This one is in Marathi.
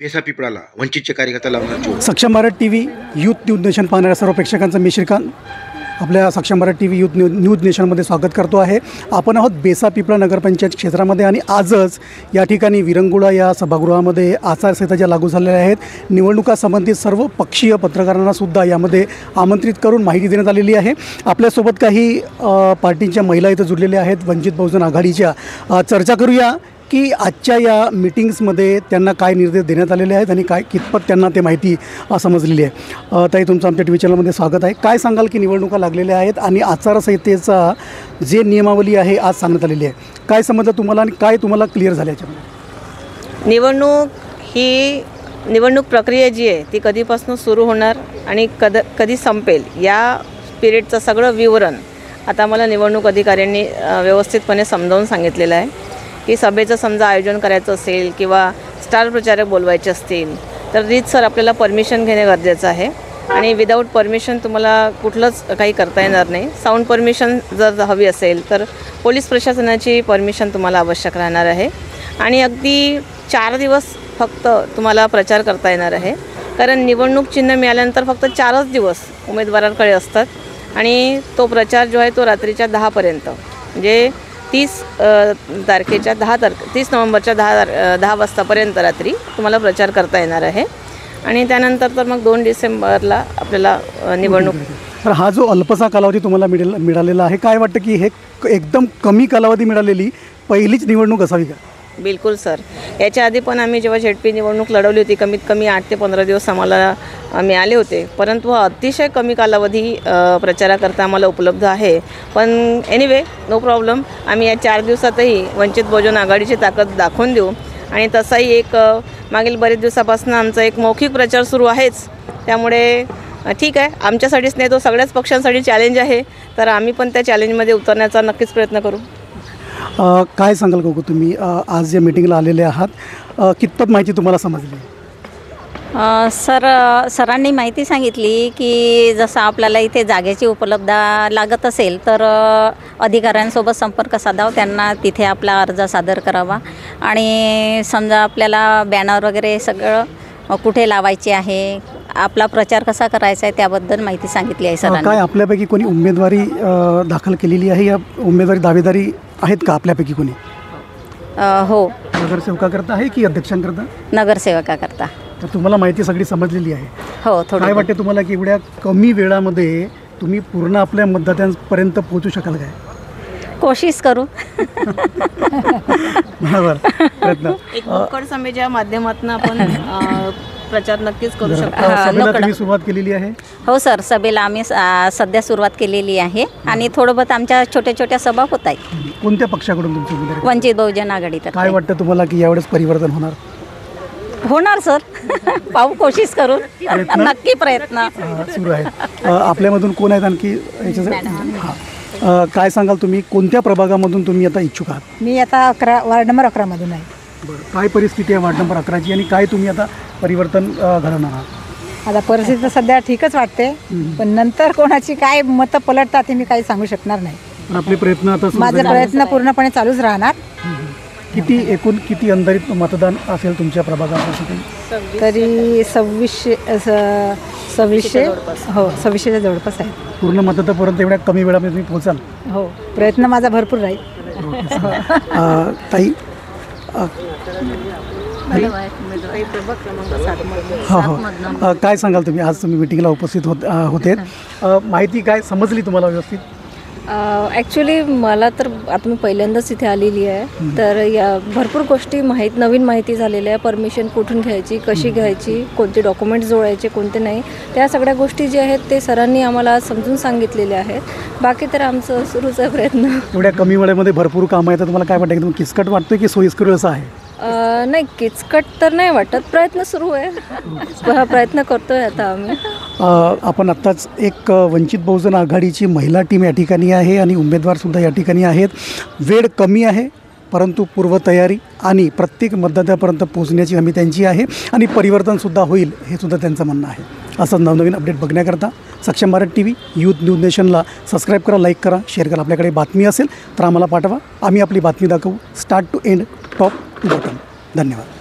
बेसापिपळाला वंचितचे कार्यकर्ता लावणार जोर. सक्षम Bharat TV youth news nation पाहणाऱ्या सर्व प्रेक्षकांचं मी श्रीकांत आपल्या सक्षम भारत टीव्ही न्यूज नेशनमध्ये स्वागत करतो आहे. आपण आहोत बेसापिपळा नगरपंचायत क्षेत्रामध्ये आणि आजच या ठिकाणी विरंगुळा या सभागृहामध्ये आचारसंहिता ज्या लागू झालेल्या आहेत, निवडणुका संबंधित सर्व पक्षीय पत्रकारांना सुद्धा यामध्ये आमंत्रित करून माहिती देण्यात आलेली आहे. आपल्यासोबत काही पार्टींच्या महिला इथं जुळलेल्या आहेत, वंचित बहुजन आघाडीच्या. चर्चा करूया की आजच्या या मीटिंग्समध्ये त्यांना काय निर्देश देण्यात आलेले आहेत आणि काय कितपत त्यांना ते माहिती समजलेली आहे. ताई, तुमचं आमच्या टी व्ही चॅनलमध्ये स्वागत आहे. काय सांगाल की निवडणुका लागलेल्या आहेत आणि आचारसंहितेचा जे नियमावली आहे आज सांगण्यात आलेली आहे, काय समजलं तुम्हाला आणि काय तुम्हाला क्लिअर झालं याच्यामध्ये? निवडणूक प्रक्रिया जी आहे ती कधीपासून सुरू होणार आणि कधी संपेल या पिरियडचं सगळं विवरण आता मला निवडणूक अधिकाऱ्यांनी व्यवस्थितपणे समजावून सांगितलेलं आहे की सभेचं समजा आयोजन करायचं असेल किंवा स्टार प्रचारक बोलवायचे असतील तर रीतसर आपल्याला परमिशन घेणे गरजेचं आहे आणि विदाऊट परमिशन तुम्हाला कुठलंच काही करता येणार नाही. साऊंड परमिशन जर हवी असेल तर पोलीस प्रशासनाची परमिशन तुम्हाला आवश्यक राहणार आहे आणि अगदी 4 दिवस फक्त तुम्हाला प्रचार करता येणार आहे, कारण निवडणूक चिन्ह मिळाल्यानंतर फक्त 4च दिवस उमेदवारांकडे असतात आणि तो प्रचार जो आहे तो रात्रीच्या 10पर्यंत म्हणजे 30 नोव्हेंबरच्या 10 वाजतापर्यंत रात्री तुम्हाला प्रचार करता येणार आहे आणि त्यानंतर तर मग 2 डिसेंबरला आपल्याला निवडणूक. तर हा जो अल्पसा कालावधी तुम्हाला मिळालेला आहे, काय वाटतं की हे एकदम कमी कालावधी मिळालेली पहिलीच निवडणूक असावी का? बिलकुल सर. याच्या आधी पण आम्ही जेव्हा झेडपी निवडणूक लढवली होती कमीत कमी 8 ते 15 दिवस आम्हाला मिळाले होते, परंतु हा अतिशय कमी कालावधी प्रचाराकरता आम्हाला उपलब्ध आहे. पण एनिवे नो प्रॉब्लेम, आम्ही या 4 दिवसातही वंचित बहुजन आघाडीची ताकद दाखवून देऊ आणि तसाही एक मागील बरेच दिवसापासून आमचा एक मौखिक प्रचार सुरू आहेच, त्यामुळे ठीक आहे. आमच्यासाठीच नाही, तो सगळ्याच पक्षांसाठी चॅलेंज आहे, तर आम्ही पण त्या चॅलेंजमध्ये उतरण्याचा नक्कीच प्रयत्न करू. काय सांगाल का तुम्ही आज ज्या मीटिंगला आलेले आहात, कितपत माहिती तुम्हाला समजली? सरांनी माहिती सांगितली की जसं आपल्याला इथे जागेची उपलब्धता लागत असेल तर अधिकाऱ्यांसोबत संपर्क साधावा, त्यांना तिथे आपला अर्ज सादर करावा आणि समजा आपल्याला बॅनर वगैरे सगळं कुठे लावायचे आहे, आपला प्रचार कसा करायचा आहे त्याबद्दल माहिती सांगितली आहे सरांनी. काय आपल्यापैकी कोणी उमेदवारी दाखल केलेली आहे या उमेदवारी दावेदारी आहेत का आपल्यापैकी कोणी? हो, नगरसेवकाकरता आहे की अध्यक्षांकरता? नगरसेवकाकरता. तर तुम्हाला माहिती सगळी समजलेली आहे? हो. थोडं काय वाटते तुम्हाला की एवढ्या कमी वेळामध्ये तुम्ही पूर्ण आपल्या मतदारांपर्यंत पोहोचू शकाल काय? कोशिश करू. बरोबर, प्रयत्न. एक मोकळ सभेच्या माध्यमातून आपण प्रचार नक्कीच करू शकतो. सभेला तुम्ही सुरुवात केलेली आहे? हो सर, सभेला आम्ही सध्या सुरुवात केलेली आहे आणि थोडं बहुत आमच्या छोट्या छोट्या सभा होत आहेत. कोणत्या पक्षाकडून तुमची उमेदवारी? वंचित बहुजन आघाडी. तर काय वाटतं तुम्हाला की यावेळेस परिवर्तन होणार सर? पाहू, कोशिश करू, नक्की प्रयत्न सुरू आहे. आपल्यामधून कोण आहेत आणखी याच्यासाठी? हां, काय सांगाल तुम्ही कोणत्या प्रभागामधून तुम्ही आता इच्छुक आहात? मी आता वार्ड नंबर 11 मधून आहे. बरं, काय परिस्थिती आहे वार्ड नंबर 11ची आणि काय तुम्ही आता परिवर्तन घडवणार आहात? आता परिस्थिती सध्या ठीकच वाटते, पण नंतर कोणाची काय मतं पलटतात हे मी काही सांगू शकणार नाही. आपले प्रयत्न आता माझे प्रयत्न पूर्णपणे चालूच राहणार. किती अंदाजित मतदान असेल तुमच्या प्रभागात? तरी 2600 हो, 2600च्या जवळपास आहे. पूर्ण मतदानापर्यंत एवढ्या कमी वेळामध्ये तुम्ही पोहोचाल? हो, प्रयत्न माझा भरपूर राहील. ताई, हो, काय सांगाल तुम्ही? आज तुम्ही मिटिंगला उपस्थित होते, माहिती काय समजली तुम्हाला व्यवस्थित? ॲक्च्युली मला तर आता मी पहिल्यांदाच इथे आलेली आहे, तर या भरपूर गोष्टी नवीन माहिती झालेल्या आहे. परमिशन कुठून घ्यायची, कशी घ्यायची, कोणते डॉक्युमेंट जोडायचे, कोणते नाही, त्या सगळ्या गोष्टी ज्या आहेत ते सरांनी आम्हाला समजून सांगितलेल्या आहेत. बाकी तर आमचं सुरूच आहे प्रयत्न. एवढ्या कमी वेळेमध्ये भरपूर कामं आहेत, तर तुम्हाला काय वाटतं, एकदम किचकट वाटतं की सोयीस्कर असं आहे? नाही, किचकट तर नाही वाटत, प्रयत्न सुरू आहे. प्रयत्न करतोय आता आम्ही. आपण आत्ताच एक वंचित बहुजन आघाडीची महिला टीम या ठिकाणी आहे आणि उमेदवारसुद्धा या ठिकाणी आहेत. वेळ कमी आहे, परंतु पूर्वतयारी आणि प्रत्येक मतदारापर्यंत पोहोचण्याची हमी त्यांची आहे आणि परिवर्तनसुद्धा होईल हे सुद्धा त्यांचं म्हणणं आहे. असं नवनवीन अपडेट बघण्याकरता Saksham Bharat TV youth news नेशनला सबस्क्राईब करा, लाईक करा, शेअर करा. आपल्याकडे बातमी असेल तर आम्हाला पाठवा, आम्ही आपली बातमी दाखवू start to end, top to bottom. धन्यवाद.